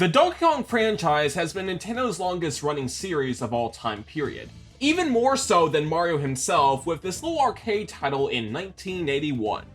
The Donkey Kong franchise has been Nintendo's longest running series of all time period. Even more so than Mario himself, with this little arcade title in 1981.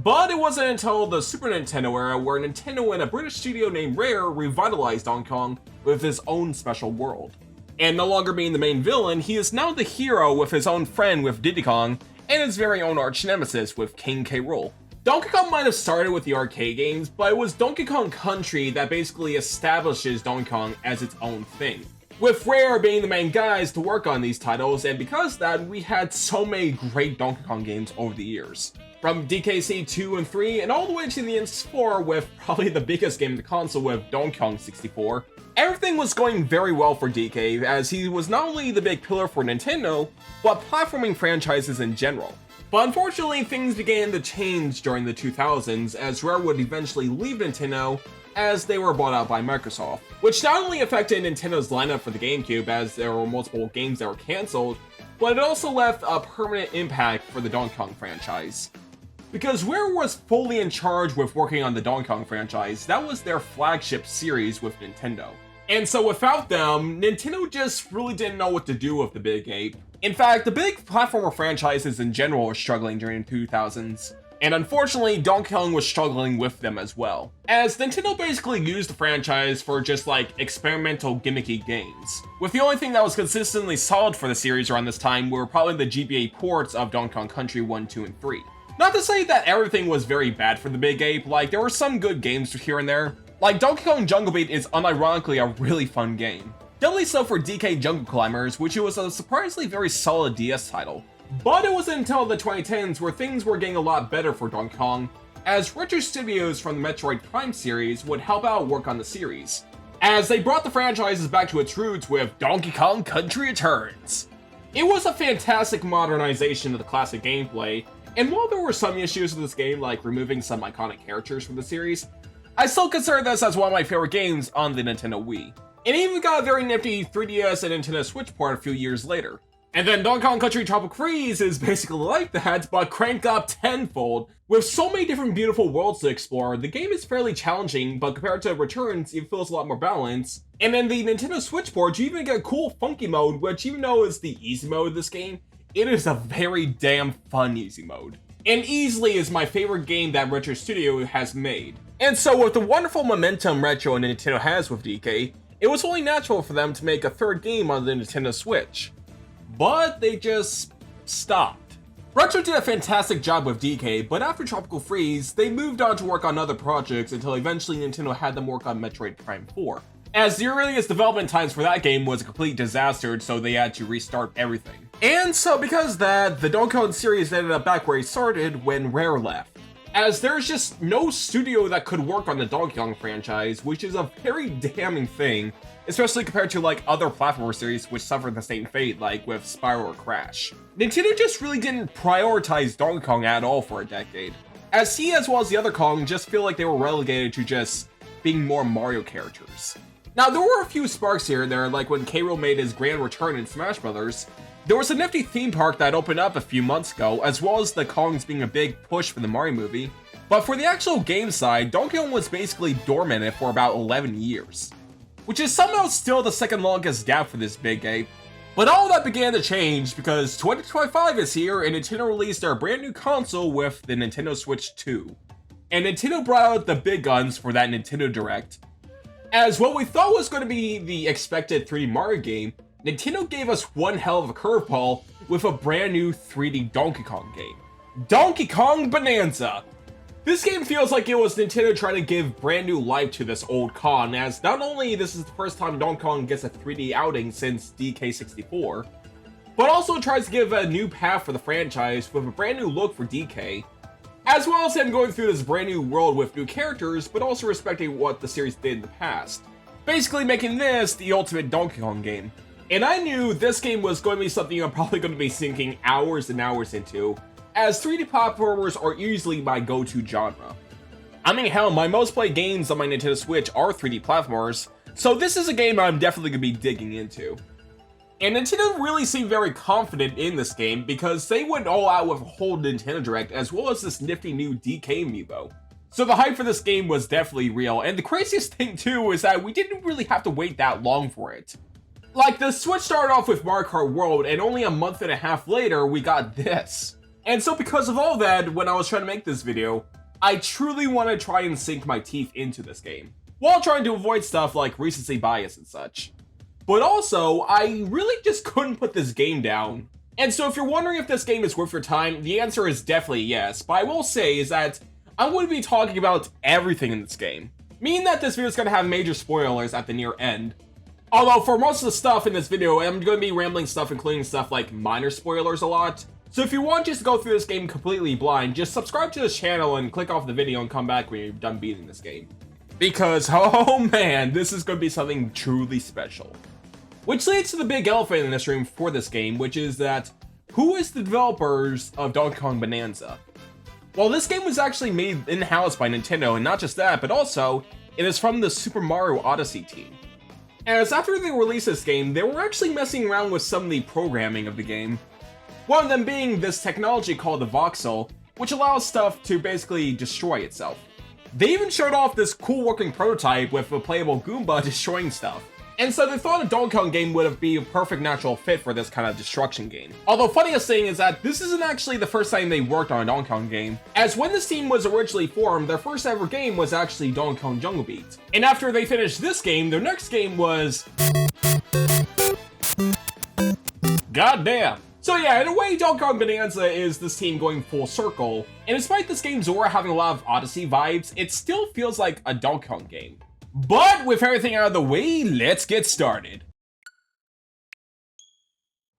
But it wasn't until the Super Nintendo era where Nintendo and a British studio named Rare revitalized Donkey Kong with his own special world. And no longer being the main villain, he is now the hero with his own friend with Diddy Kong, and his very own arch nemesis with King K. Rool. Donkey Kong might have started with the arcade games, but it was Donkey Kong Country that basically establishes Donkey Kong as its own thing, with Rare being the main guys to work on these titles, and because of that, we had so many great Donkey Kong games over the years. From DKC 2 and 3, and all the way to the N64 with probably the biggest game in the console with Donkey Kong 64. Everything was going very well for DK, as he was not only the big pillar for Nintendo, but platforming franchises in general. But unfortunately, things began to change during the 2000s, as Rare would eventually leave Nintendo as they were bought out by Microsoft, which not only affected Nintendo's lineup for the GameCube as there were multiple games that were cancelled, but it also left a permanent impact for the Donkey Kong franchise. Because Rare was fully in charge with working on the Donkey Kong franchise, that was their flagship series with Nintendo. And so without them, Nintendo just really didn't know what to do with the Big Ape. In fact, the big platformer franchises in general were struggling during the 2000s. And unfortunately, Donkey Kong was struggling with them as well, as Nintendo basically used the franchise for just like experimental gimmicky games, with the only thing that was consistently solid for the series around this time were probably the GBA ports of Donkey Kong Country 1, 2, and 3. Not to say that everything was very bad for the Big Ape, like there were some good games here and there. Like Donkey Kong Jungle Beat is unironically a really fun game. Doubly so for DK Jungle Climbers, which was a surprisingly very solid DS title. But it wasn't until the 2010s where things were getting a lot better for Donkey Kong, as Retro Studios from the Metroid Prime series would help out work on the series, as they brought the franchises back to its roots with Donkey Kong Country Returns. It was a fantastic modernization of the classic gameplay, and while there were some issues with this game like removing some iconic characters from the series, I still consider this as one of my favorite games on the Nintendo Wii. It even got a very nifty 3DS and Nintendo Switch port a few years later. And then Donkey Kong Country Tropical Freeze is basically like that, but cranked up tenfold. With so many different beautiful worlds to explore, the game is fairly challenging, but compared to Returns, it feels a lot more balanced. And in the Nintendo Switch port, you even get a cool funky mode, which even though it's the easy mode of this game, it is a very damn fun easy mode. And easily is my favorite game that Retro Studio has made. And so with the wonderful momentum Retro and Nintendo has with DK, it was only natural for them to make a third game on the Nintendo Switch. But they just stopped. Retro did a fantastic job with DK, but after Tropical Freeze, they moved on to work on other projects until eventually Nintendo had them work on Metroid Prime 4. As the earliest development times for that game was a complete disaster, so they had to restart everything. And so because of that, the Donkey Kong series ended up back where it started when Rare left, as there's just no studio that could work on the Donkey Kong franchise, which is a very damning thing, especially compared to like other platformer series which suffered the same fate, like with Spyro or Crash. Nintendo just really didn't prioritize Donkey Kong at all for a decade, as he as well as the other Kong just feel like they were relegated to just being more Mario characters. Now there were a few sparks here and there, like when K. Rool made his grand return in Smash Bros. There was a nifty theme park that opened up a few months ago, as well as the Kongs being a big push for the Mario movie. But for the actual game side, Donkey Kong was basically dormant for about 11 years. Which is somehow still the second longest gap for this big ape. But all that began to change because 2025 is here and Nintendo released their brand new console with the Nintendo Switch 2. And Nintendo brought out the big guns for that Nintendo Direct. As what we thought was going to be the expected 3D Mario game, Nintendo gave us one hell of a curveball with a brand new 3D Donkey Kong game. Donkey Kong Bonanza! This game feels like it was Nintendo trying to give brand new life to this old Kong, as not only this is the first time Donkey Kong gets a 3D outing since DK64, but also tries to give a new path for the franchise with a brand new look for DK, as well as him going through this brand new world with new characters, but also respecting what the series did in the past. Basically making this the ultimate Donkey Kong game. And I knew this game was going to be something I'm probably going to be sinking hours and hours into, as 3D platformers are easily my go-to genre. I mean, hell, my most played games on my Nintendo Switch are 3D platformers, so this is a game I'm definitely going to be digging into. And Nintendo really seemed very confident in this game because they went all out with a whole Nintendo Direct as well as this nifty new DK amiibo. So the hype for this game was definitely real, and the craziest thing too is that we didn't really have to wait that long for it. Like, the Switch started off with Mario Kart World, and only a month and a half later, we got this. And so because of all that, when I was trying to make this video, I truly want to try and sink my teeth into this game, while trying to avoid stuff like recency bias and such. But also, I really just couldn't put this game down. And so if you're wondering if this game is worth your time, the answer is definitely yes, but I will say is that I'm going to be talking about everything in this game, meaning that this video is going to have major spoilers at the near end. Although for most of the stuff in this video, I'm going to be rambling stuff, including stuff like minor spoilers a lot. So if you want just to go through this game completely blind, just subscribe to this channel and click off the video and come back when you're done beating this game. Because, oh man, this is going to be something truly special. Which leads to the big elephant in this room for this game, which is that, who is the developers of Donkey Kong Bonanza? Well, this game was actually made in-house by Nintendo, and not just that, but also, it is from the Super Mario Odyssey team. As after they released this game, they were actually messing around with some of the programming of the game. One of them being this technology called the voxel, which allows stuff to basically destroy itself. They even showed off this cool working prototype with a playable Goomba destroying stuff. And so they thought a Donkey Kong game would be a perfect natural fit for this kind of destruction game. Although funniest thing is that this isn't actually the first time they worked on a Donkey Kong game, as when this team was originally formed, their first ever game was actually Donkey Kong Jungle Beat. And after they finished this game, their next game was... Goddamn! So yeah, in a way, Donkey Kong Bonanza is this team going full circle, and despite this game's aura having a lot of Odyssey vibes, it still feels like a Donkey Kong game. But with everything out of the way, let's get started.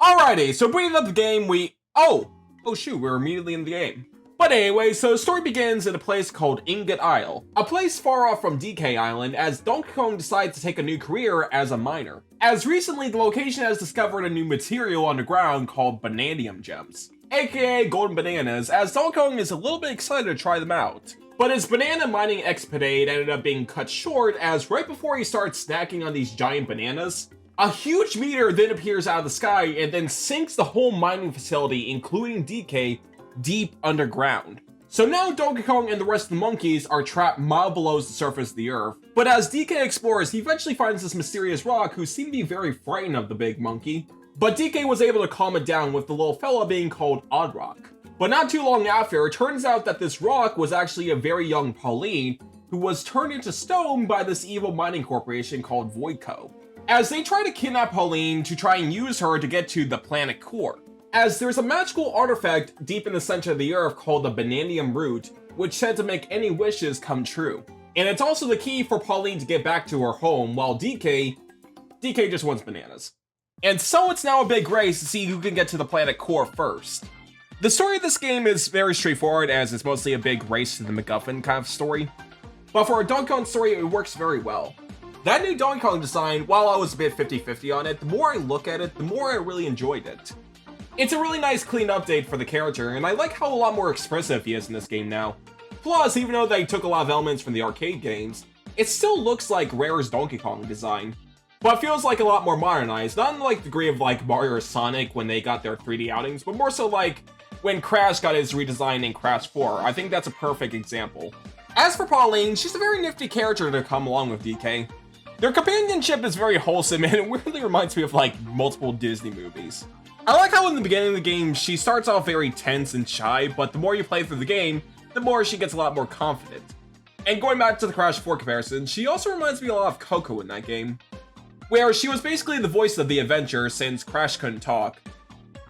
Alrighty, so bringing up the game, Oh shoot, we're immediately in the game. But anyway, so the story begins in a place called Ingot Isle, a place far off from DK Island, as Donkey Kong decides to take a new career as a miner. As recently, the location has discovered a new material underground called Bananium Gems, aka Golden Bananas, as Donkey Kong is a little bit excited to try them out. But his banana mining escapade ended up being cut short, as right before he starts snacking on these giant bananas, a huge meteor then appears out of the sky and then sinks the whole mining facility, including DK, deep underground. So now Donkey Kong and the rest of the monkeys are trapped miles below the surface of the earth. But as DK explores, he eventually finds this mysterious rock who seemed to be very frightened of the big monkey. But DK was able to calm it down with the little fella being called Odd Rock. But not too long after, it turns out that this rock was actually a very young Pauline, who was turned into stone by this evil mining corporation called Voidco, as they try to kidnap Pauline to try and use her to get to the planet core, as there's a magical artifact deep in the center of the earth called the Bananium Root, which said to make any wishes come true. And it's also the key for Pauline to get back to her home, while DK just wants bananas. And so it's now a big race to see who can get to the planet core first. The story of this game is very straightforward, as it's mostly a big race to the MacGuffin kind of story. But for a Donkey Kong story, it works very well. That new Donkey Kong design, while I was a bit 50-50 on it, the more I look at it, the more I really enjoyed it. It's a really nice clean update for the character, and I like how a lot more expressive he is in this game now. Plus, even though they took a lot of elements from the arcade games, it still looks like Rare's Donkey Kong design. But feels like a lot more modernized, not in like the degree of like Mario or Sonic when they got their 3D outings, but more so like when Crash got his redesign in Crash 4. I think that's a perfect example. As for Pauline, she's a very nifty character to come along with DK. Their companionship is very wholesome, and it really reminds me of like multiple Disney movies. I like how in the beginning of the game, she starts off very tense and shy, but the more you play through the game, the more she gets a lot more confident. And going back to the Crash 4 comparison, she also reminds me a lot of Coco in that game, where she was basically the voice of the adventure since Crash couldn't talk.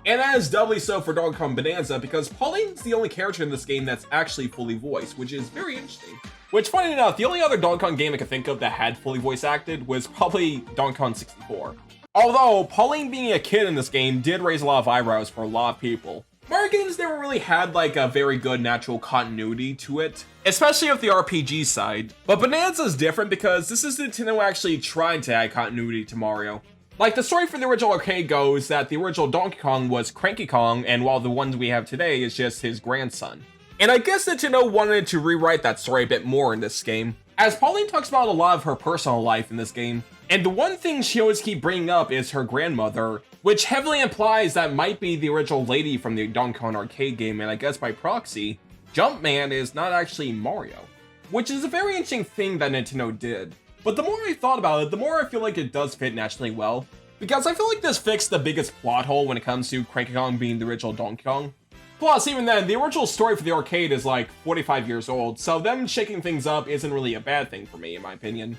And that is doubly so for Donkey Kong Bonanza, because Pauline's the only character in this game that's actually fully voiced, which is very interesting. Which, funny enough, the only other Donkey Kong game I could think of that had fully voice acted was probably Donkey Kong 64. Although, Pauline being a kid in this game did raise a lot of eyebrows for a lot of people. Mario games never really had like a very good natural continuity to it, especially of the RPG side. But Bonanza is different because this is Nintendo actually trying to add continuity to Mario. Like, the story for the original arcade goes that the original Donkey Kong was Cranky Kong, and while the ones we have today is just his grandson. And I guess Nintendo wanted to rewrite that story a bit more in this game, as Pauline talks about a lot of her personal life in this game, and the one thing she always keeps bringing up is her grandmother, which heavily implies that might be the original lady from the Donkey Kong arcade game, and I guess by proxy, Jumpman is not actually Mario. which is a very interesting thing that Nintendo did. But the more I thought about it, the more I feel like it does fit naturally well, because I feel like this fixed the biggest plot hole when it comes to Cranky Kong being the original Donkey Kong. Plus, even then, the original story for the arcade is like 45 years old, so them shaking things up isn't really a bad thing for me, in my opinion.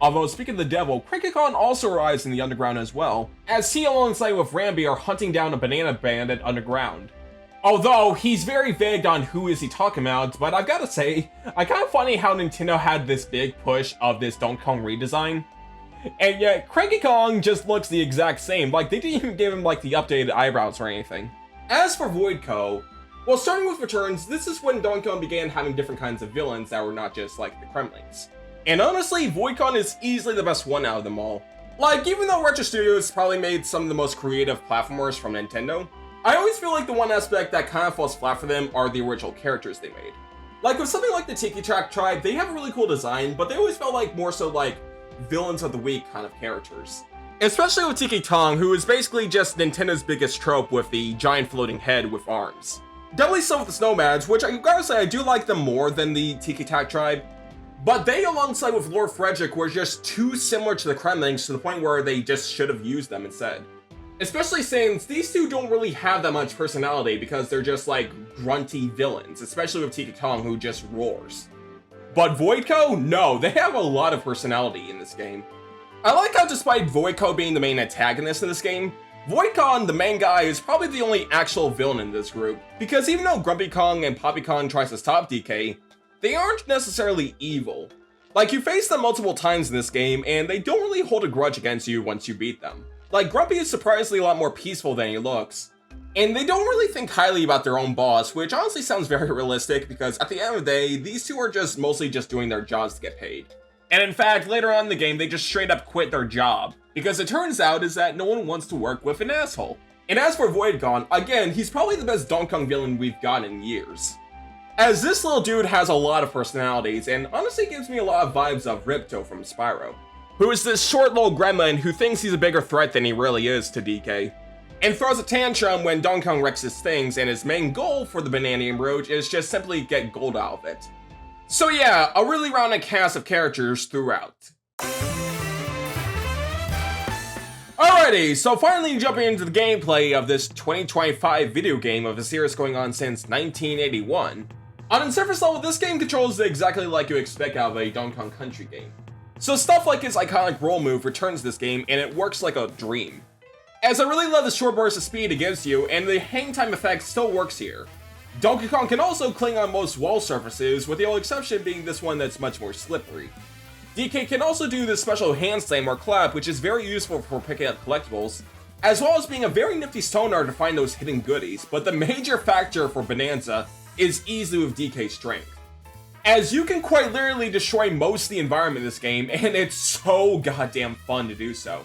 Although, speaking of the devil, Cranky Kong also arrives in the underground as well, as he alongside with Rambi are hunting down a banana bandit underground. Although, he's very vague on who is he talking about, but I've gotta say, I kinda funny how Nintendo had this big push of this Donkey Kong redesign, and yet Cranky Kong just looks the exact same, like they didn't even give him like the updated eyebrows or anything. As for Voidco, well, starting with Returns, this is when Donkey Kong began having different kinds of villains that were not just like the Kremlings. And honestly, Voidco is easily the best one out of them all. Like, even though Retro Studios probably made some of the most creative platformers from Nintendo, I always feel like the one aspect that kind of falls flat for them are the original characters they made. Like with something like the Tiki Track Tribe, they have a really cool design, but they always felt like more so like villains of the week kind of characters. Especially with Tiki Tong, who is basically just Nintendo's biggest trope with the giant floating head with arms. Doubly so with the Snowmads, which I gotta say I do like them more than the Tiki Track Tribe, but they alongside with Lord Frederick were just too similar to the Kremlings to the point where they just should have used them instead. Especially since these two don't really have that much personality because they're just like grunty villains, especially with Tiki Kong who just roars. But Voidco? No, they have a lot of personality in this game. I like how despite Voidco being the main antagonist in this game, Voidcon, the main guy, is probably the only actual villain in this group, because even though Grumpy Kong and Poppy Kong tries to stop DK, they aren't necessarily evil. Like, you face them multiple times in this game, and they don't really hold a grudge against you once you beat them. Like, Grumpy is surprisingly a lot more peaceful than he looks. And they don't really think highly about their own boss, which honestly sounds very realistic, because at the end of the day, these two are just mostly just doing their jobs to get paid. And in fact, later on in the game, they just straight up quit their job, because it turns out is that no one wants to work with an asshole. And as for Voidcon, again, he's probably the best Donkey Kong villain we've gotten in years. As this little dude has a lot of personalities, and honestly gives me a lot of vibes of Ripto from Spyro, who is this short little gremlin who thinks he's a bigger threat than he really is to DK, and throws a tantrum when Donkey Kong wrecks his things, and his main goal for the Bananium Road is just simply get gold out of it. So yeah, a really rounded cast of characters throughout. Alrighty, so finally jumping into the gameplay of this 2025 video game of a series going on since 1981. On its surface level, this game controls exactly like you expect out of a Donkey Kong Country game. So stuff like his iconic roll move returns this game, and it works like a dream. As I really love the short burst of speed it gives you, and the hang time effect still works here. Donkey Kong can also cling on most wall surfaces, with the only exception being this one that's much more slippery. DK can also do this special hand slam or clap, which is very useful for picking up collectibles, as well as being a very nifty sonar to find those hidden goodies, but the major factor for Bonanza is easily with DK's strength, as you can quite literally destroy most of the environment in this game, and it's so goddamn fun to do so.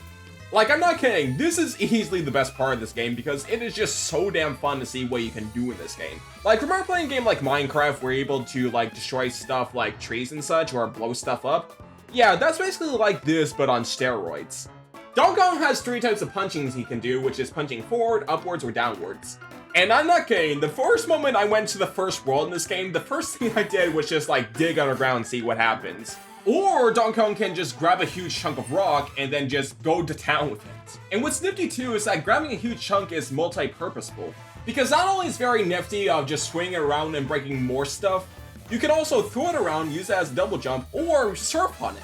Like, I'm not kidding, this is easily the best part of this game because it is just so damn fun to see what you can do in this game. Like, remember playing a game like Minecraft where you're able to, like, destroy stuff like trees and such, or blow stuff up? Yeah, that's basically like this, but on steroids. Donkey Kong has 3 types of punchings he can do, which is punching forward, upwards, or downwards. And I'm not kidding, the first moment I went to the first world in this game, the first thing I did was just, like, dig underground and see what happens. Or Donkey Kong can just grab a huge chunk of rock and then just go to town with it. And what's nifty too is that grabbing a huge chunk is multi-purposeful, because not only is it very nifty of just swinging it around and breaking more stuff, you can also throw it around, use it as a double jump, or surf on it.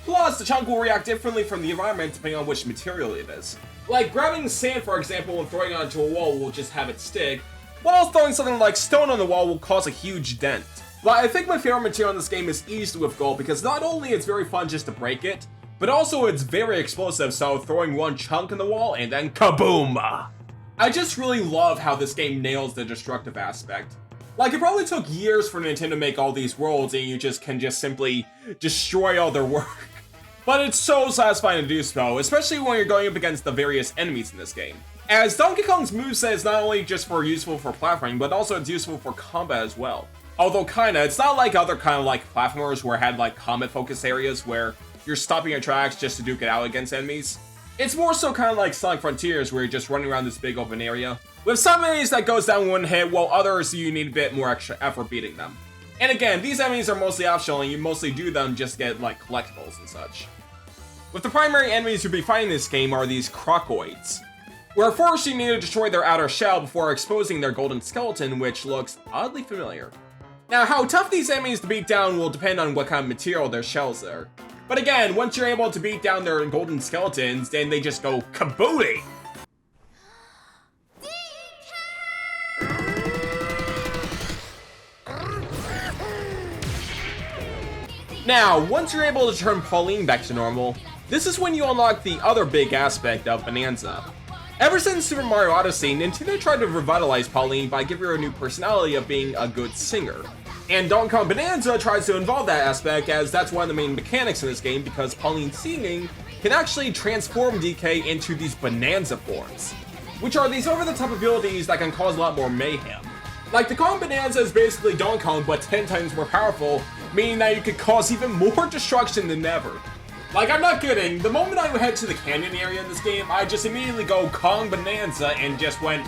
Plus, the chunk will react differently from the environment depending on which material it is. Like grabbing sand, for example, and throwing it onto a wall will just have it stick, while throwing something like stone on the wall will cause a huge dent. But I think my favorite material in this game is easily with gold, because not only it's very fun just to break it, but also it's very explosive, so throwing one chunk in the wall and then kaboom! I just really love how this game nails the destructive aspect. Like, it probably took years for Nintendo to make all these worlds and you just can just simply destroy all their work. But it's so satisfying to do so, especially when you're going up against the various enemies in this game. As Donkey Kong's moveset is not only just useful for platforming, but also it's useful for combat as well. Although kinda, it's not like other kind of like platformers where it had like combat focus areas where you're stopping your tracks just to duke it out against enemies. It's more so kind of like Sonic Frontiers where you're just running around this big open area, with some enemies that goes down one hit while others you need a bit more extra effort beating them. And again, these enemies are mostly optional and you mostly do them just to get like collectibles and such. With the primary enemies you'll be fighting in this game are these crocoids, where first you need to destroy their outer shell before exposing their golden skeleton, which looks oddly familiar. Now, how tough these enemies to beat down will depend on what kind of material their shells are. But again, once you're able to beat down their golden skeletons, then they just go kabooty! Now, once you're able to turn Pauline back to normal, this is when you unlock the other big aspect of Bonanza. Ever since Super Mario Odyssey, Nintendo tried to revitalize Pauline by giving her a new personality of being a good singer. And Donkey Kong Bonanza tries to involve that aspect, as that's one of the main mechanics in this game, because Pauline's singing can actually transform DK into these Bonanza forms, which are these over-the-top abilities that can cause a lot more mayhem. Like, the Kong Bonanza is basically Donkey Kong, but 10 times more powerful, meaning that you could cause even more destruction than ever. Like, I'm not kidding, the moment I head to the canyon area in this game, I just immediately go Kong Bonanza and just went...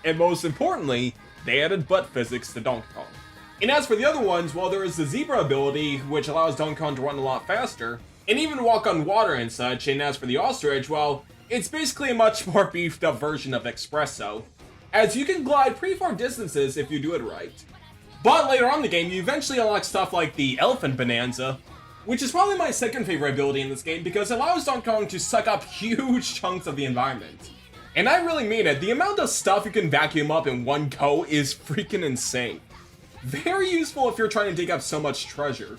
And most importantly, they added butt physics to Donkey Kong. And as for the other ones, well, there is the Zebra ability, which allows Donkey Kong to run a lot faster, and even walk on water and such, and as for the Ostrich, well, it's basically a much more beefed up version of Espresso, as you can glide pretty far distances if you do it right. But later on in the game, you eventually unlock stuff like the Elephant Bonanza, which is probably my second favorite ability in this game because it allows Donkey Kong to suck up huge chunks of the environment. And I really mean it, the amount of stuff you can vacuum up in one go is freaking insane. Very useful if you're trying to dig up so much treasure.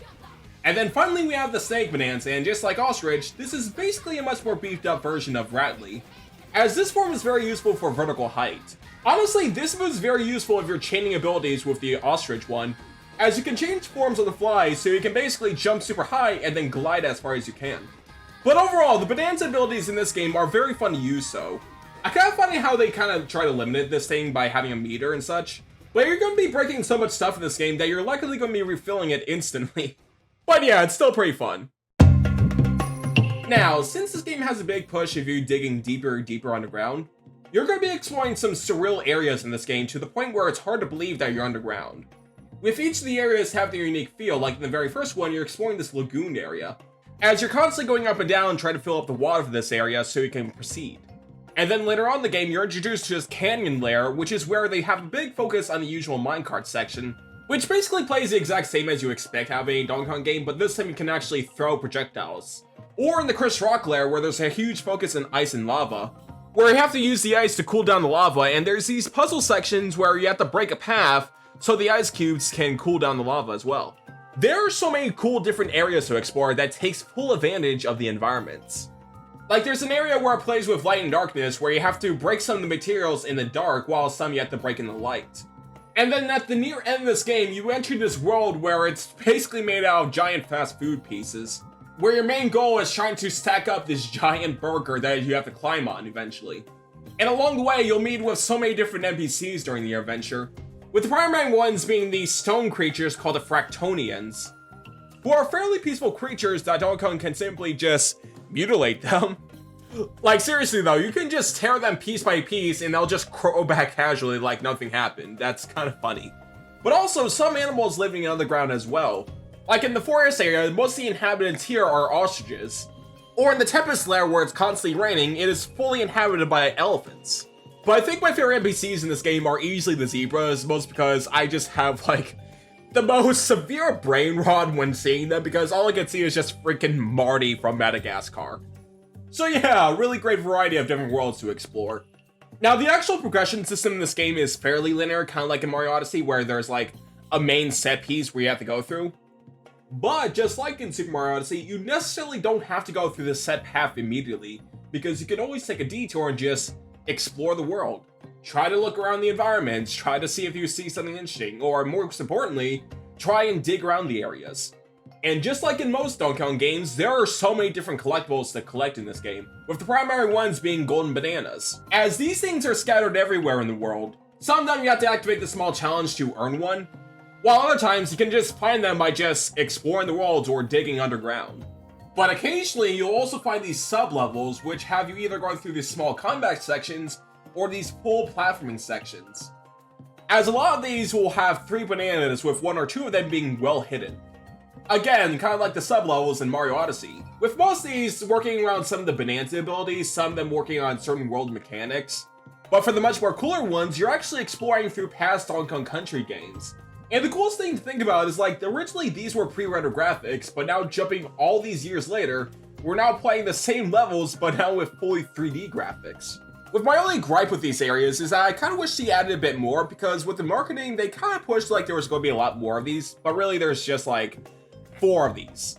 And then finally we have the Snake Bonanza, and just like Ostrich, this is basically a much more beefed up version of Rattly, as this form is very useful for vertical height. Honestly, this move is very useful if you're chaining abilities with the Ostrich one, as you can change forms on the fly, so you can basically jump super high and then glide as far as you can. But overall, the Bonanza abilities in this game are very fun to use though. I kind of funny how they kind of try to limit this thing by having a meter and such, but you're going to be breaking so much stuff in this game that you're likely going to be refilling it instantly. But yeah, it's still pretty fun. Now, since this game has a big push of you digging deeper and deeper underground, you're going to be exploring some surreal areas in this game to the point where it's hard to believe that you're underground. With each of the areas have their unique feel, like in the very first one, you're exploring this lagoon area, as you're constantly going up and down trying to fill up the water for this area so you can proceed. And then later on in the game, you're introduced to this canyon lair, which is where they have a big focus on the usual minecart section, which basically plays the exact same as you expect out of a Donkey Kong game, but this time you can actually throw projectiles. Or in the Chris Rock lair, where there's a huge focus on ice and lava, where you have to use the ice to cool down the lava, and there's these puzzle sections where you have to break a path so the ice cubes can cool down the lava as well. There are so many cool different areas to explore that takes full advantage of the environments. Like, there's an area where it plays with light and darkness, where you have to break some of the materials in the dark, while some you have to break in the light. And then at the near end of this game, you enter this world where it's basically made out of giant fast food pieces, where your main goal is trying to stack up this giant burger that you have to climb on eventually. And along the way, you'll meet with so many different NPCs during the adventure, with the primary ones being these stone creatures called the Fractonians, who are fairly peaceful creatures that Donkey Kong can simply just mutilate them. Like, seriously though, you can just tear them piece by piece and they'll just grow back casually like nothing happened. That's kind of funny. But also, some animals living underground as well. Like in the forest area, most of the inhabitants here are ostriches. Or in the Tempest lair where it's constantly raining, it is fully inhabited by elephants. But I think my favorite NPCs in this game are easily the zebras, most because I just have like the most severe brain rot when seeing them, because all I can see is just freaking Marty from Madagascar. So yeah, really great variety of different worlds to explore. Now, the actual progression system in this game is fairly linear, kind of like in Mario Odyssey, where there's like a main set piece where you have to go through. But just like in Super Mario Odyssey, you necessarily don't have to go through the set path immediately, because you can always take a detour and just explore the world. Try to look around the environment, try to see if you see something interesting, or most importantly, try and dig around the areas. And just like in most Donkey Kong games, there are so many different collectibles to collect in this game, with the primary ones being golden bananas. As these things are scattered everywhere in the world, sometimes you have to activate the small challenge to earn one, while other times you can just find them by just exploring the worlds or digging underground. But occasionally, you'll also find these sub-levels which have you either going through these small combat sections or these full platforming sections. As a lot of these will have 3 bananas with 1 or 2 of them being well hidden. Again, kind of like the sub-levels in Mario Odyssey, with most of these working around some of the Bonanza abilities, some of them working on certain world mechanics. But for the much more cooler ones, you're actually exploring through past Donkey Kong Country games. And the coolest thing to think about is like, originally these were pre-rendered graphics, but now jumping all these years later, we're now playing the same levels, but now with fully 3D graphics. With my only gripe with these areas is that I kind of wish they added a bit more, because with the marketing, they kind of pushed like there was going to be a lot more of these, but really there's just like 4 of these.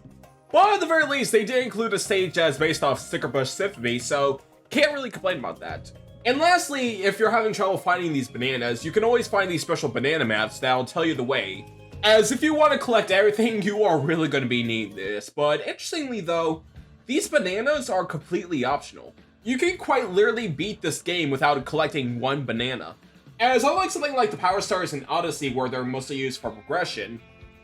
But at the very least, they did include a stage that's based off Sticker Bush Symphony, so can't really complain about that. And lastly, if you're having trouble finding these bananas, you can always find these special banana maps that'll tell you the way. As if you want to collect everything, you are really going to be needing this. But interestingly though, these bananas are completely optional. You can quite literally beat this game without collecting 1 banana. As unlike something like the Power Stars in Odyssey where they're mostly used for progression,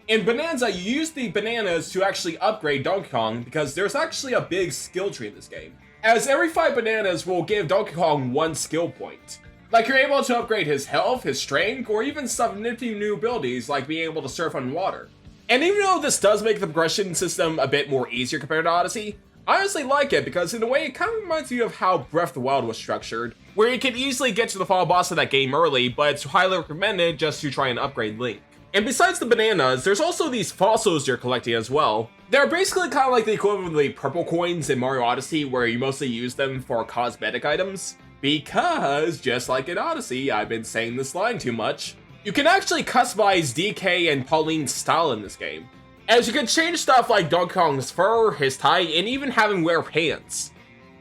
in Bonanza you use the bananas to actually upgrade Donkey Kong because there's actually a big skill tree in this game. As every 5 bananas will give Donkey Kong 1 skill point. Like you're able to upgrade his health, his strength, or even some nifty new abilities like being able to surf on water. And even though this does make the progression system a bit more easier compared to Odyssey, I honestly like it because in a way it kind of reminds me of how Breath of the Wild was structured, where you can easily get to the final boss of that game early, but it's highly recommended just to try and upgrade Link. And besides the bananas, there's also these fossils you're collecting as well. They're basically kind of like the equivalent of the purple coins in Mario Odyssey, where you mostly use them for cosmetic items. Because, just like in Odyssey, I've been saying this line too much, you can actually customize DK and Pauline's style in this game. As you can change stuff like Donkey Kong's fur, his tie, and even have him wear pants.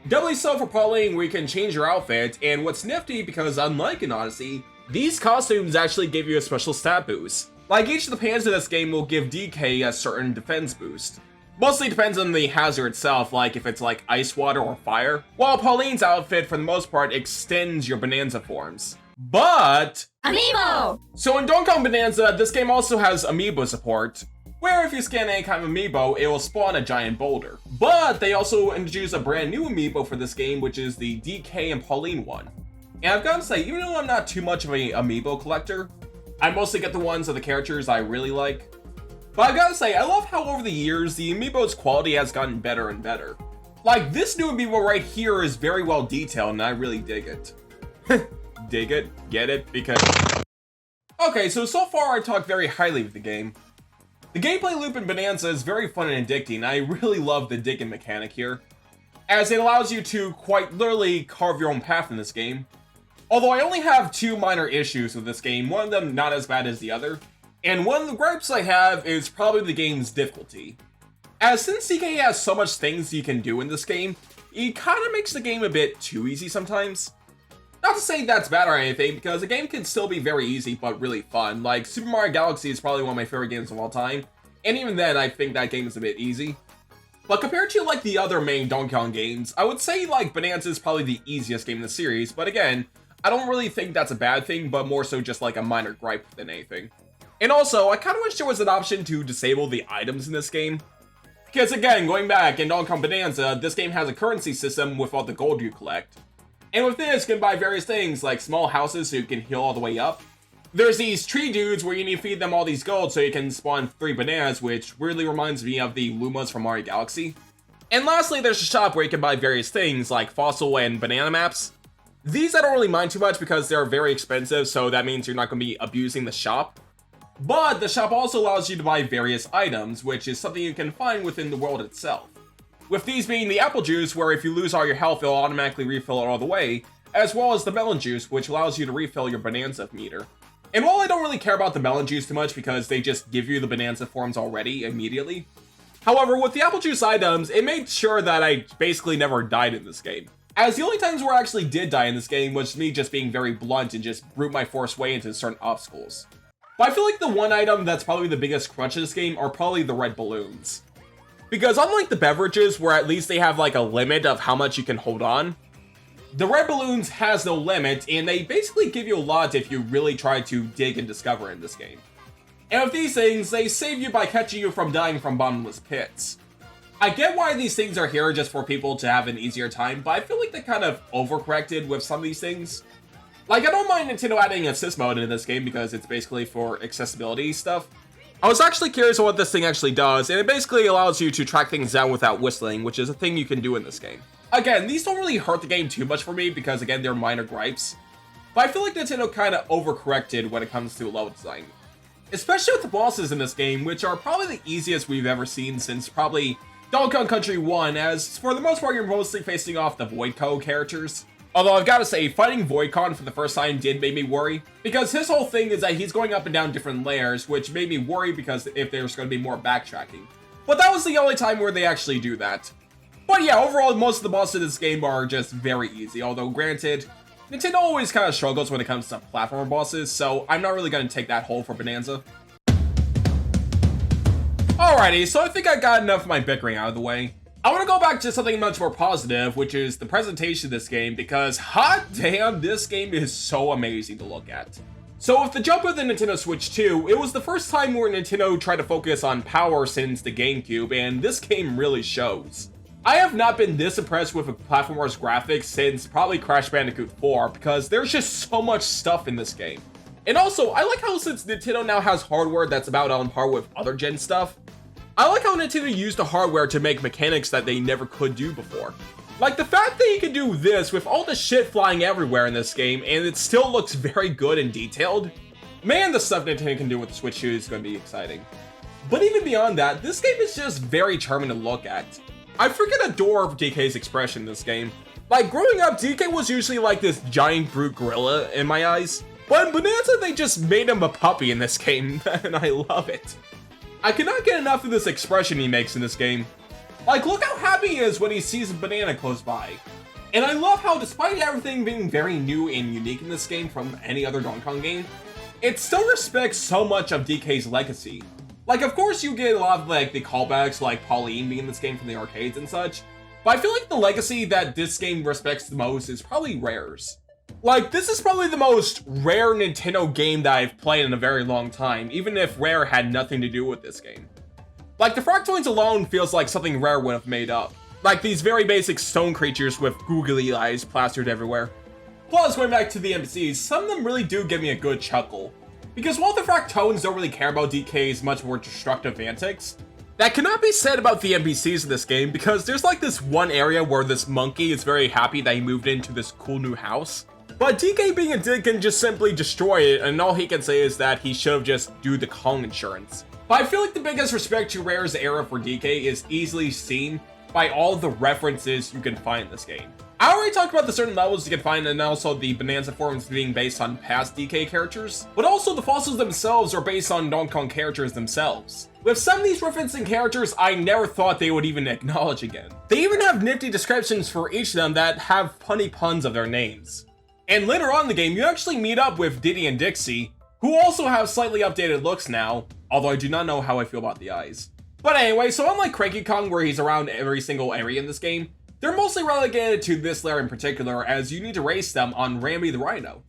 Doubly so for Pauline, where you can change your outfit, and what's nifty because unlike in Odyssey, these costumes actually give you a special stat boost. Like each of the pants in this game will give DK a certain defense boost. Mostly depends on the hazard itself, like if it's like ice, water, or fire, while Pauline's outfit for the most part extends your Bonanza forms. But Amiibo! So in Donkey Kong Bonanza, this game also has Amiibo support, where if you scan any kind of Amiibo, it will spawn a giant boulder. But they also introduced a brand new Amiibo for this game, which is the DK and Pauline one. And I've got to say, even though I'm not too much of an Amiibo collector, I mostly get the ones of the characters I really like. But I've got to say, I love how over the years, the Amiibo's quality has gotten better and better. Like, this new Amiibo right here is very well detailed, and I really dig it. Dig it? Get it? Because... Okay, so far I've talked very highly of the game. The gameplay loop in Bonanza is very fun and addicting. I really love the digging mechanic here, as it allows you to quite literally carve your own path in this game. Although I only have 2 minor issues with this game, one of them not as bad as the other. And one of the gripes I have is probably the game's difficulty. As since CK has so much things you can do in this game, it kind of makes the game a bit too easy sometimes. Not to say that's bad or anything, because the game can still be very easy but really fun. Like, Super Mario Galaxy is probably one of my favorite games of all time, and even then I think that game is a bit easy. But compared to like the other main Donkey Kong games, I would say like Bonanza is probably the easiest game in the series, but again, I don't really think that's a bad thing, but more so just like a minor gripe than anything. And also, I kind of wish there was an option to disable the items in this game. Because again, going back in Donkey Kong Bonanza, this game has a currency system with all the gold you collect. And with this, you can buy various things like small houses so you can heal all the way up. There's these tree dudes where you need to feed them all these gold so you can spawn 3 bananas, which weirdly reminds me of the Lumas from Mario Galaxy. And lastly, there's a shop where you can buy various things like fossil and banana maps. These I don't really mind too much because they're very expensive, so that means you're not going to be abusing the shop. But the shop also allows you to buy various items, which is something you can find within the world itself. With these being the apple juice, where if you lose all your health, it'll automatically refill it all the way, as well as the melon juice, which allows you to refill your Bonanza meter. And while I don't really care about the melon juice too much because they just give you the Bonanza forms already immediately, however, with the apple juice items, it made sure that I basically never died in this game. As the only times where I actually did die in this game was me just being very blunt and just brute my force way into certain obstacles. But I feel like the one item that's probably the biggest crunch of this game are probably the red balloons. Because unlike the beverages, where at least they have like a limit of how much you can hold on, the red balloons has no limit, and they basically give you a lot if you really try to dig and discover in this game. And with these things, they save you by catching you from dying from bottomless pits. I get why these things are here just for people to have an easier time, but I feel like they kind of overcorrected with some of these things. Like, I don't mind Nintendo adding assist mode in this game because it's basically for accessibility stuff. I was actually curious on what this thing actually does, and it basically allows you to track things down without whistling, which is a thing you can do in this game. Again, these don't really hurt the game too much for me because, again, they're minor gripes. But I feel like Nintendo kind of overcorrected when it comes to level design. Especially with the bosses in this game, which are probably the easiest we've ever seen since probably Donkey Kong Country 1, as for the most part you're mostly facing off the Voidco characters. Although I've got to say, fighting VoidCon for the first time did make me worry, because his whole thing is that he's going up and down different layers, which made me worry because if there's going to be more backtracking. But that was the only time where they actually do that. But yeah, overall, most of the bosses in this game are just very easy, although granted, Nintendo always kind of struggles when it comes to platformer bosses, so I'm not really going to take that whole for Bonanza. Alrighty, so I think I got enough of my bickering out of the way. I want to go back to something much more positive, which is the presentation of this game, because hot damn, this game is so amazing to look at. So with the jump of the Nintendo Switch 2, it was the first time where Nintendo tried to focus on power since the GameCube, and this game really shows. I have not been this impressed with a platformer's graphics since probably Crash Bandicoot 4, because there's just so much stuff in this game. And also, I like how since Nintendo now has hardware that's about on par with other gen stuff, I like how Nintendo used the hardware to make mechanics that they never could do before. Like the fact that you can do this with all the shit flying everywhere in this game and it still looks very good and detailed. Man, the stuff Nintendo can do with the Switch 2 is going to be exciting. But even beyond that, this game is just very charming to look at. I freaking adore DK's expression in this game. Like growing up, DK was usually like this giant brute gorilla in my eyes. But in Bonanza, they just made him a puppy in this game, and I love it. I cannot get enough of this expression he makes in this game. Like, look how happy he is when he sees a banana close by. And I love how, despite everything being very new and unique in this game from any other Donkey Kong game, it still respects so much of DK's legacy. Like, of course you get a lot of, like, the callbacks, like Pauline being in this game from the arcades and such, but I feel like the legacy that this game respects the most is probably Rare's. Like, this is probably the most rare Nintendo game that I've played in a very long time, even if Rare had nothing to do with this game. Like, the Fractoids alone feels like something Rare would have made up. Like, these very basic stone creatures with googly eyes plastered everywhere. Plus, going back to the NPCs, some of them really do give me a good chuckle. Because while the Fractoids don't really care about DK's much more destructive antics, that cannot be said about the NPCs in this game, because there's like this one area where this monkey is very happy that he moved into this cool new house. But DK being a dick can just simply destroy it, and all he can say is that he should have just do the Kong insurance. But I feel like the biggest respect to Rare's era for DK is easily seen by all the references you can find in this game. I already talked about the certain levels you can find and also the Bonanza forms being based on past DK characters, but also the fossils themselves are based on Donkey Kong characters themselves. With some of these referencing characters, I never thought they would even acknowledge again. They even have nifty descriptions for each of them that have funny puns of their names. And later on in the game, you actually meet up with Diddy and Dixie, who also have slightly updated looks now, although I do not know how I feel about the eyes. But anyway, so unlike Cranky Kong where he's around every single area in this game, they're mostly relegated to this layer in particular as you need to race them on Rambi the Rhino.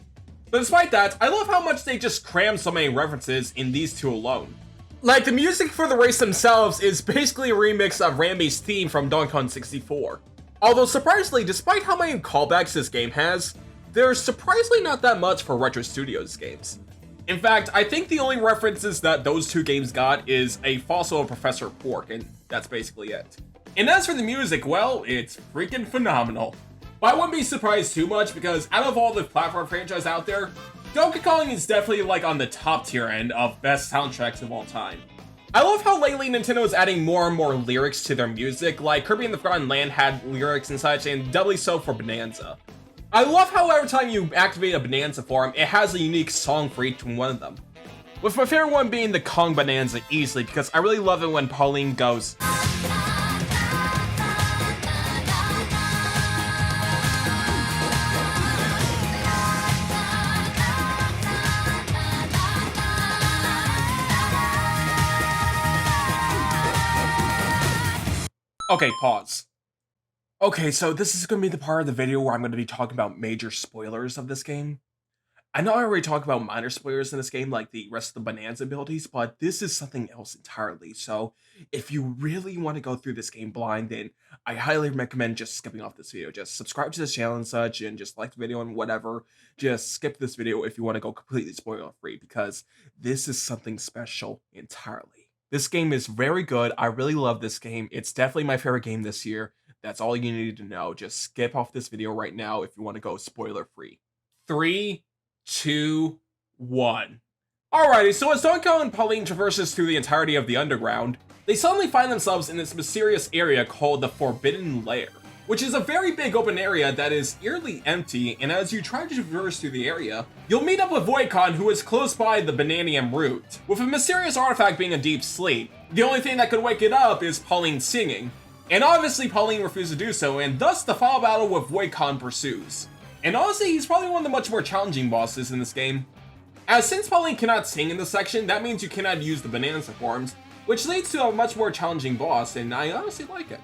But despite that, I love how much they just cram so many references in these two alone. Like, the music for the race themselves is basically a remix of Rambi's theme from Donkey Kong 64. Although surprisingly, despite how many callbacks this game has, there's surprisingly not that much for Retro Studios games. In fact, I think the only references that those two games got is a fossil of Professor Pork, and that's basically it. And as for the music, well, it's freaking phenomenal. But I wouldn't be surprised too much because out of all the platform franchises out there, Donkey Kong is definitely like on the top tier end of best soundtracks of all time. I love how lately Nintendo is adding more and more lyrics to their music, like Kirby and the Forgotten Land had lyrics and such, and doubly so for Bonanza. I love how every time you activate a Bonanza form, it has a unique song for each one of them. With my favorite one being the Kong Bonanza easily, because I really love it when Pauline goes. Okay, pause. Okay, so this is going to be the part of the video where I'm going to be talking about major spoilers of this game. I know I already talked about minor spoilers in this game, like the rest of the Bonanza abilities, but this is something else entirely. So, if you really want to go through this game blind, then I highly recommend just skipping off this video. Just subscribe to this channel and such, and just like the video and whatever. Just skip this video if you want to go completely spoiler free, because this is something special entirely. This game is very good. I really love this game. It's definitely my favorite game this year. That's all you need to know. Just skip off this video right now if you want to go spoiler free. 3, 2, 1. Alrighty, so as Donkey Kong and Pauline traverses through the entirety of the underground, they suddenly find themselves in this mysterious area called the Forbidden Lair, which is a very big open area that is eerily empty, and as you try to traverse through the area, you'll meet up with GoldConnor, who is close by the Bananium root, with a mysterious artifact being a deep sleep. The only thing that could wake it up is Pauline singing, and obviously Pauline refuses to do so, and thus the final battle with GoldConnor pursues. And honestly, he's probably one of the much more challenging bosses in this game. As since Pauline cannot sing in this section, that means you cannot use the Bananza forms, which leads to a much more challenging boss, and I honestly like it.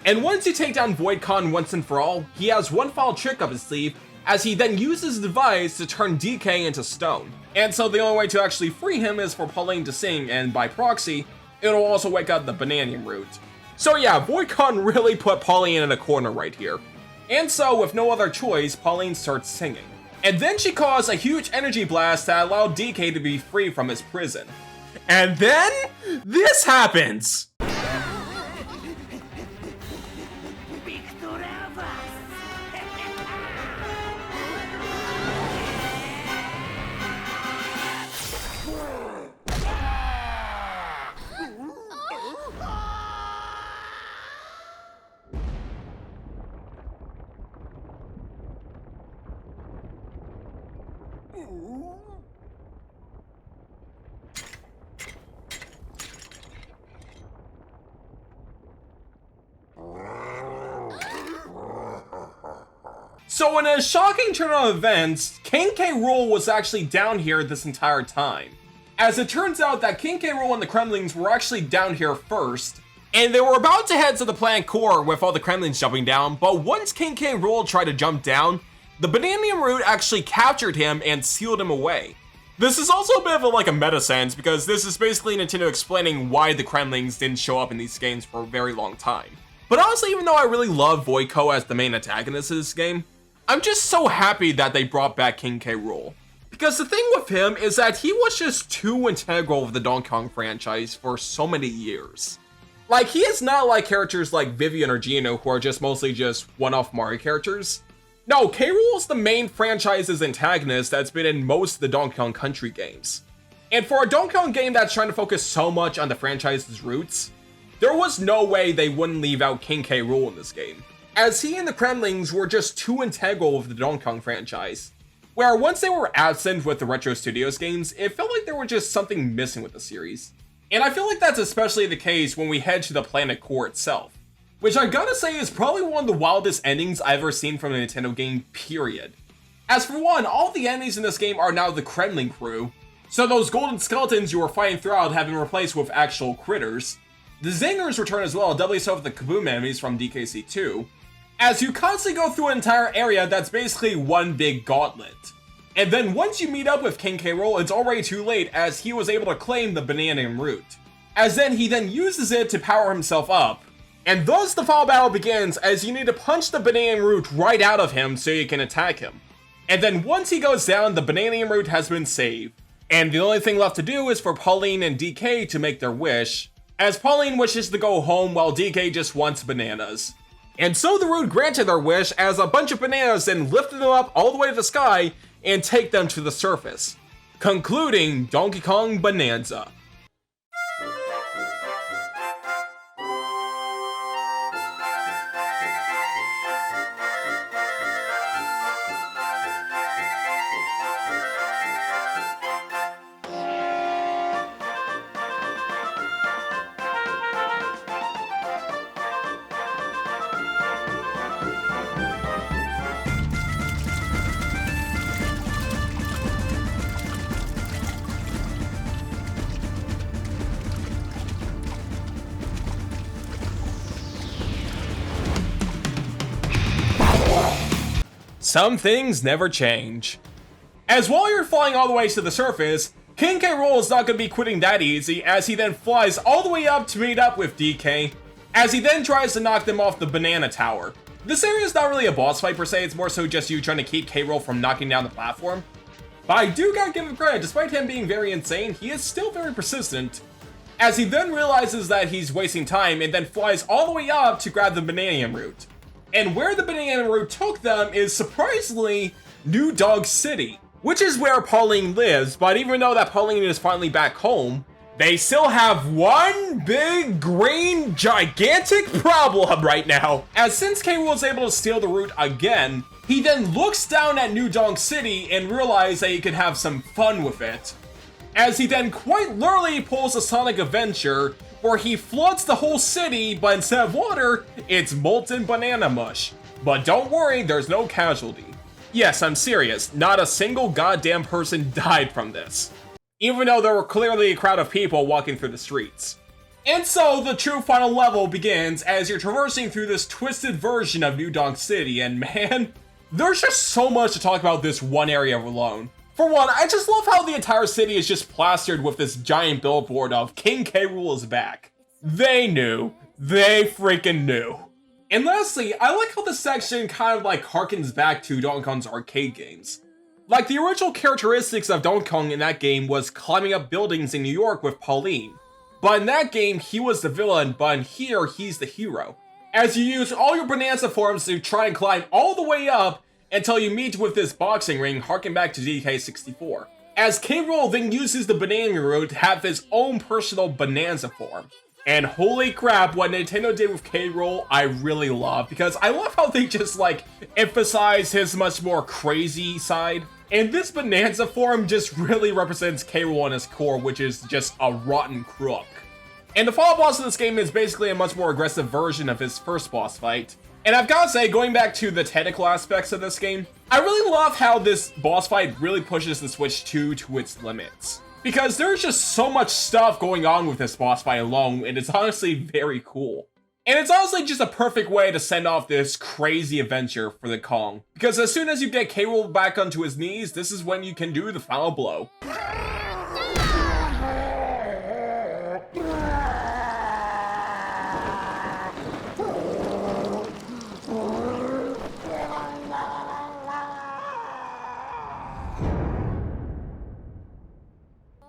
And once you take down GoldConnor once and for all, he has one final trick up his sleeve, as he then uses the device to turn DK into stone. And so the only way to actually free him is for Pauline to sing, and by proxy, it'll also wake up the Bananium root. So yeah, GoldConnor really put Pauline in a corner right here. And so, with no other choice, Pauline starts singing. And then she caused a huge energy blast that allowed DK to be free from his prison. And then, this happens! So in a shocking turn of events, King K. Rool was actually down here this entire time. As it turns out that King K. Rool and the Kremlings were actually down here first, and they were about to head to the planet core with all the Kremlings jumping down, but once King K. Rool tried to jump down, the Bananium root actually captured him and sealed him away. This is also a bit of a meta sense, because this is basically Nintendo explaining why the Kremlings didn't show up in these games for a very long time. But honestly, even though I really love Voidco as the main antagonist of this game, I'm just so happy that they brought back King K. Rool. Because the thing with him is that he was just too integral of the Donkey Kong franchise for so many years. Like, he is not like characters like Vivian or Geno, who are just mostly just one-off Mario characters. No, K. Rool is the main franchise's antagonist that's been in most of the Donkey Kong Country games. And for a Donkey Kong game that's trying to focus so much on the franchise's roots, there was no way they wouldn't leave out King K. Rool in this game, as he and the Kremlings were just too integral of the Donkey Kong franchise, where once they were absent with the Retro Studios games, it felt like there was just something missing with the series. And I feel like that's especially the case when we head to the planet core itself, which I gotta say is probably one of the wildest endings I've ever seen from a Nintendo game, period. As for one, all the enemies in this game are now the Kremling crew, so those golden skeletons you were fighting throughout have been replaced with actual critters. The Zingers return as well, doubly so with the Kaboom enemies from DKC2, as you constantly go through an entire area that's basically one big gauntlet. And then once you meet up with King K. Rool, it's already too late, as he was able to claim the Bananium root, as then he then uses it to power himself up. And thus the final battle begins, as you need to punch the Bananium root right out of him so you can attack him. And then once he goes down, the Bananium root has been saved. And the only thing left to do is for Pauline and DK to make their wish, as Pauline wishes to go home while DK just wants bananas. And so the root granted their wish, as a bunch of bananas then lifted them up all the way to the sky and take them to the surface, concluding Donkey Kong Bonanza. Some things never change. As while you're flying all the way to the surface, King K. Rool is not going to be quitting that easy, as he then flies all the way up to meet up with DK, as he then tries to knock them off the banana tower. This area is not really a boss fight per se, it's more so just you trying to keep K. Rool from knocking down the platform. But I do gotta give him credit, despite him being very insane, he is still very persistent, as he then realizes that he's wasting time and then flies all the way up to grab the banana root. And where the banana root took them is surprisingly New Dog City, which is where Pauline lives. But even though that Pauline is finally back home, they still have one big green gigantic problem right now, as since K. Rool is able to steal the root again, he then looks down at New Dog City and realizes that he could have some fun with it, as he then quite literally pulls a Sonic Adventure where he floods the whole city, but instead of water, it's molten banana mush. But don't worry, there's no casualty. Yes, I'm serious, not a single goddamn person died from this, even though there were clearly a crowd of people walking through the streets. And so the true final level begins as you're traversing through this twisted version of New Dog City, and man, there's just so much to talk about this one area alone. For one, I just love how the entire city is just plastered with this giant billboard of King K. Rool is back. They knew. They freaking knew. And lastly, I like how this section kind of like harkens back to Donkey Kong's arcade games. Like, the original characteristics of Donkey Kong in that game was climbing up buildings in New York with Pauline. But in that game, he was the villain, but in here, he's the hero, as you use all your Bonanza forms to try and climb all the way up until you meet with this boxing ring, harking back to DK64. As K. Rool then uses the banana root to have his own personal Bonanza form. And holy crap, what Nintendo did with K. Rool, I really love, because I love how they just like emphasize his much more crazy side. And this Bonanza form just really represents K. Rool in his core, which is just a rotten crook. And the final boss of this game is basically a much more aggressive version of his first boss fight. And I've gotta say, going back to the technical aspects of this game, I really love how this boss fight really pushes the Switch 2 to its limits. Because there's just so much stuff going on with this boss fight alone, and it's honestly very cool. And it's honestly just a perfect way to send off this crazy adventure for the Kong. Because as soon as you get K. Rool back onto his knees, this is when you can do the final blow.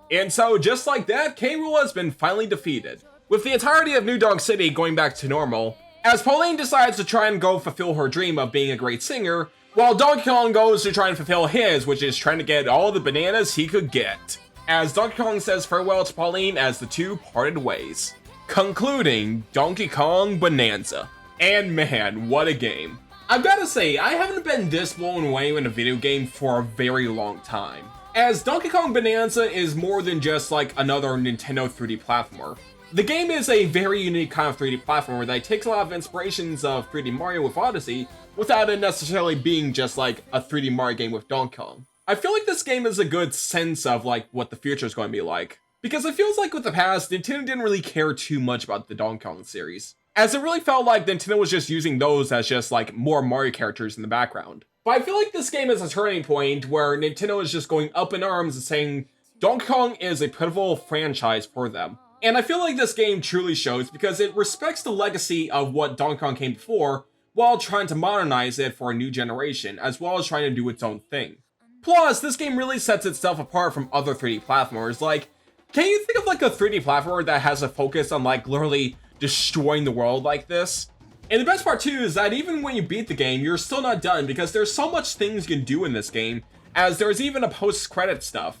And so, just like that, K. Rool has been finally defeated, with the entirety of New Dog City going back to normal, as Pauline decides to try and go fulfill her dream of being a great singer, while Donkey Kong goes to try and fulfill his, which is trying to get all the bananas he could get, as Donkey Kong says farewell to Pauline as the two parted ways. Concluding Donkey Kong Bonanza. And man, what a game. I've gotta say, I haven't been this blown away in a video game for a very long time, as Donkey Kong Bonanza is more than just like another Nintendo 3D platformer. The game is a very unique kind of 3D platformer that takes a lot of inspirations of 3D Mario with Odyssey, without it necessarily being just like a 3D Mario game with Donkey Kong. I feel like this game is a good sense of like what the future is going to be like, because it feels like with the past, Nintendo didn't really care too much about the Donkey Kong series, as it really felt like Nintendo was just using those as just like more Mario characters in the background. But I feel like this game is a turning point where Nintendo is just going up in arms and saying Donkey Kong is a pivotal franchise for them. And I feel like this game truly shows, because it respects the legacy of what Donkey Kong came before, while trying to modernize it for a new generation, as well as trying to do its own thing. Plus, this game really sets itself apart from other 3D platformers. Like, can you think of like a 3D platformer that has a focus on like literally destroying the world like this? And the best part too is that even when you beat the game, you're still not done, because there's so much things you can do in this game, as there's even a post-credit stuff.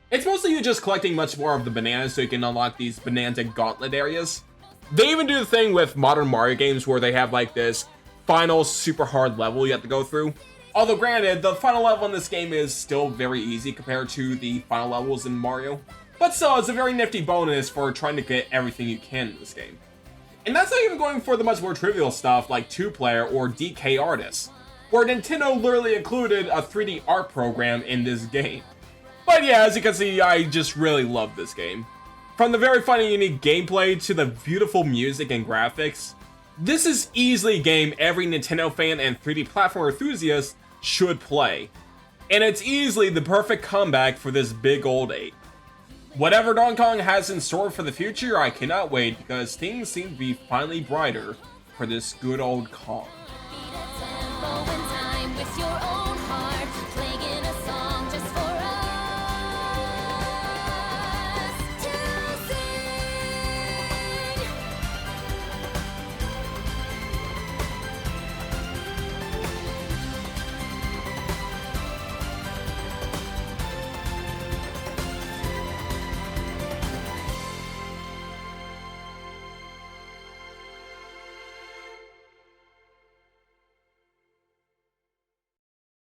It's mostly you just collecting much more of the bananas so you can unlock these Bonanza gauntlet areas. They even do the thing with modern Mario games where they have like this final super hard level you have to go through. Although granted, the final level in this game is still very easy compared to the final levels in Mario. But still, it's a very nifty bonus for trying to get everything you can in this game. And that's not even going for the much more trivial stuff like 2-player or DK Artists, where Nintendo literally included a 3D art program in this game. But yeah, as you can see, I just really love this game. From the very funny unique gameplay to the beautiful music and graphics, this is easily a game every Nintendo fan and 3D platform enthusiast should play. And it's easily the perfect comeback for this big old ape. Whatever Donkey Kong has in store for the future, I cannot wait because things seem to be finally brighter for this good old Kong. Beat a tempo in time with your own